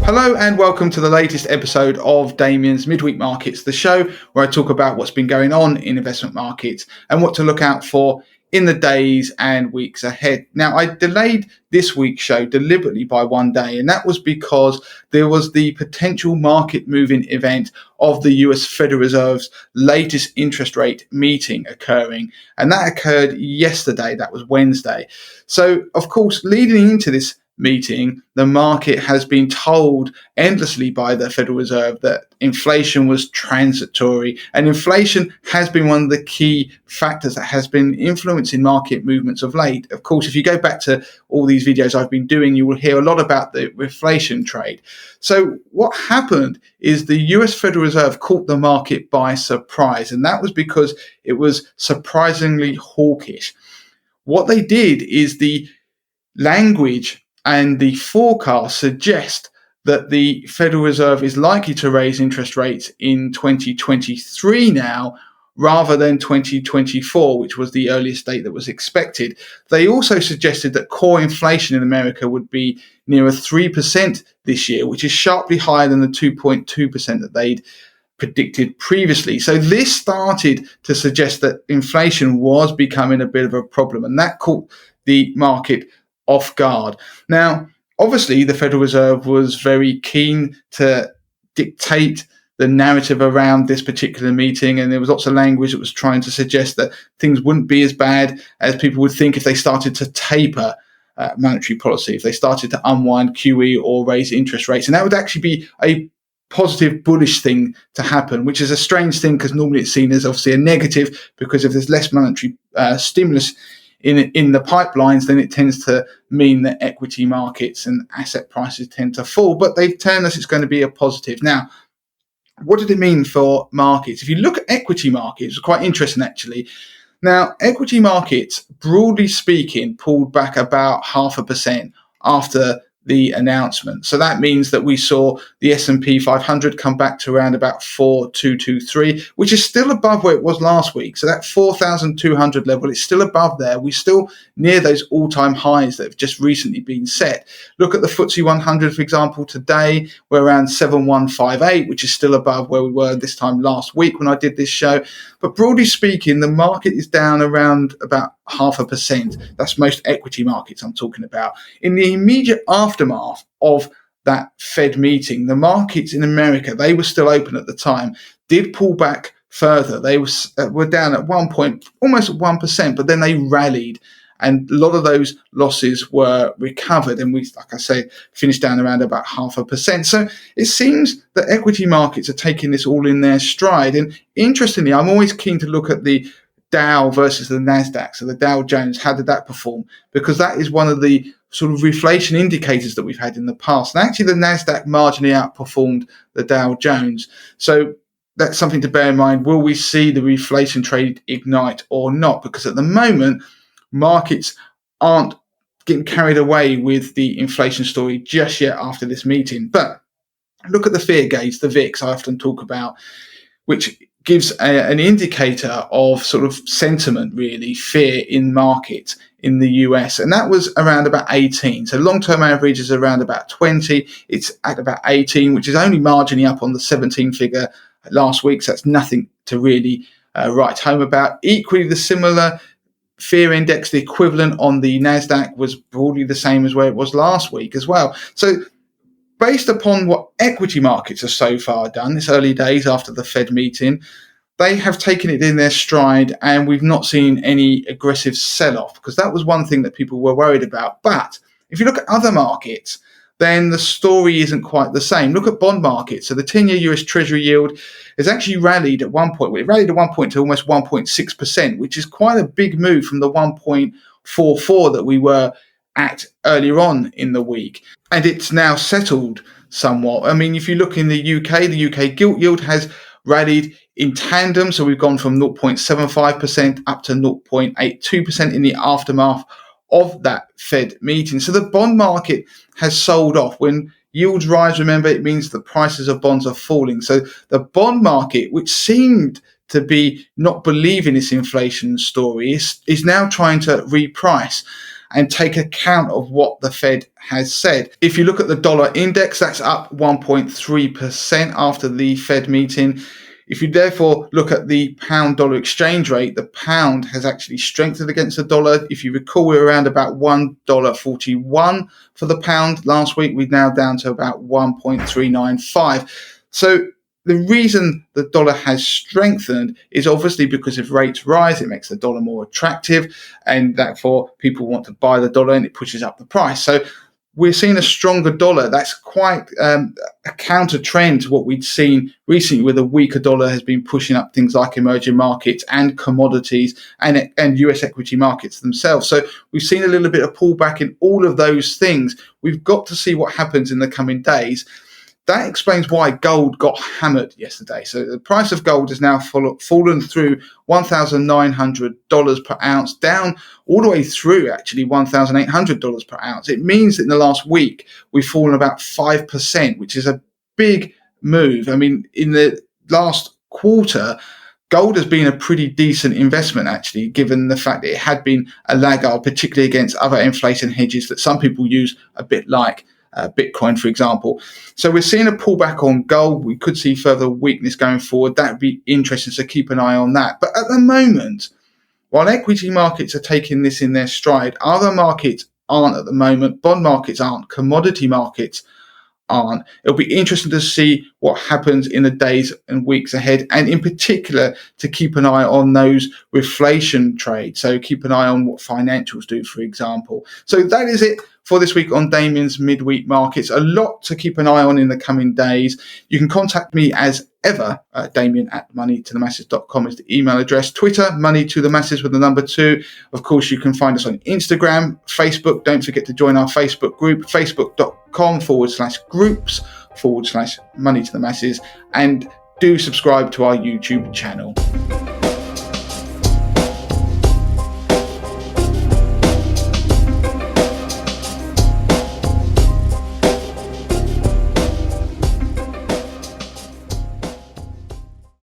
Hello and welcome to the latest episode of Damien's Midweek Markets, the show where I talk about what's been going on in investment markets and what to look out for in the days and weeks ahead. Now, I delayed this week's show deliberately by one day, and that was because there was the potential market moving event of the US Federal Reserve's latest interest rate meeting occurring, and that occurred yesterday. That was Wednesday. So, of course, leading into this meeting, the market has been told endlessly by the Federal Reserve that inflation was transitory, and inflation has been one of the key factors that has been influencing market movements of late. Of course, if you go back to all these videos I've been doing, you will hear a lot about the reflation trade. So what happened is the US Federal Reserve caught the market by surprise, and that was because it was surprisingly hawkish. What they did is the language and the forecast suggest that the Federal Reserve is likely to raise interest rates in 2023 now, rather than 2024, which was the earliest date that was expected. They also suggested that core inflation in America would be nearer 3% this year, which is sharply higher than the 2.2% that they'd predicted previously. So this started to suggest that inflation was becoming a bit of a problem, and that caught the market off guard. Now, obviously, the Federal Reserve was very keen to dictate the narrative around this particular meeting, and there was lots of language that was trying to suggest that things wouldn't be as bad as people would think if they started to taper monetary policy, if they started to unwind QE or raise interest rates. And that would actually be a positive, bullish thing to happen, which is a strange thing because normally it's seen as obviously a negative, because if there's less monetary stimulus in the pipelines, then it tends to mean that equity markets and asset prices tend to fall. But they've turned us it's going to be a positive. Now, what did it mean for markets? If you look at equity markets, it's quite interesting actually. Now, equity markets, broadly speaking, pulled back about 0.5% after the announcement. So that means that we saw the S&P 500 come back to around about 4,223, which is still above where it was last week. So that 4,200 level is still above there. We're still near those all-time highs that have just recently been set. Look at the FTSE 100, for example, today we're around 7,158, which is still above where we were this time last week when I did this show. But broadly speaking, the market is down around about 0.5%. That's most equity markets I'm talking about. In the immediate aftermath of that Fed meeting, the markets in America, they were still open at the time, did pull back further. They were down at one point, almost at 1%, but then they rallied, and a lot of those losses were recovered, and we, like I say, finished down around about 0.5%. So it seems that equity markets are taking this all in their stride. And interestingly, I'm always keen to look at the Dow versus the NASDAQ. So the Dow Jones, how did that perform? Because that is one of the sort of reflation indicators that we've had in the past. And actually the NASDAQ marginally outperformed the Dow Jones. So that's something to bear in mind. Will we see the reflation trade ignite or not? Because at the moment, markets aren't getting carried away with the inflation story just yet after this meeting. But look at the fear gauge, the VIX I often talk about, which gives an indicator of sort of sentiment, really, fear in markets in the US. And that was around about 18. So long-term average is around about 20. It's at about 18, which is only marginally up on the 17 figure last week. So that's nothing to really write home about. Equally, the similar fear index, the equivalent on the NASDAQ, was broadly the same as where it was last week as well. So based upon what equity markets have so far done, this early days after the Fed meeting, they have taken it in their stride, and we've not seen any aggressive sell-off, because that was one thing that people were worried about. But if you look at other markets, then the story isn't quite the same. Look at bond markets. So the 10-year US Treasury yield has actually rallied at one point. Well, it rallied at one point to almost 1.6%, which is quite a big move from the 1.44 that we were at earlier on in the week. And it's now settled somewhat. I mean, if you look in the UK gilt yield has rallied in tandem. So we've gone from 0.75% up to 0.82% in the aftermath of that Fed meeting. So the bond market has sold off. When yields rise, remember, it means the prices of bonds are falling. So the bond market, which seemed to be not believing this inflation story, is now trying to reprice. and take account of what the Fed has said. If you look at the dollar index, that's up 1.3% after the Fed meeting. If you therefore look at the pound-dollar exchange rate, the pound has actually strengthened against the dollar. If you recall, we were around about $1.41 for the pound last week. We're now down to about 1.395. So the reason the dollar has strengthened is obviously because if rates rise, it makes the dollar more attractive, and therefore people want to buy the dollar and it pushes up the price. So we're seeing a stronger dollar. That's quite a counter trend to what we'd seen recently, where the weaker dollar has been pushing up things like emerging markets and commodities and US equity markets themselves. So we've seen a little bit of pullback in all of those things. We've got to see what happens in the coming days. That explains why gold got hammered yesterday. So the price of gold has now fallen through $1,900 per ounce, down all the way through actually $1,800 per ounce. It means that in the last week, we've fallen about 5%, which is a big move. I mean, in the last quarter, gold has been a pretty decent investment, actually, given the fact that it had been a laggard, particularly against other inflation hedges that some people use, a bit like Bitcoin, for example. So we're seeing a pullback on gold. We could see further weakness going forward. That would be interesting, so keep an eye on that. But at the moment, while equity markets are taking this in their stride, other markets aren't at the moment. Bond markets aren't. Commodity markets aren't. It'll be interesting to see what happens in the days and weeks ahead, and in particular to keep an eye on those reflation trades. So keep an eye on what financials do, for example. So that is it for this week on Damien's Midweek Markets. A lot to keep an eye on in the coming days. You can contact me as ever. Damien at moneytothemasses.com is the email address. Twitter, moneytothemasses with the number 2. Of course, you can find us on Instagram, Facebook. Don't forget to join our Facebook group, facebook.com/groups/money to the masses. And do subscribe to our YouTube channel.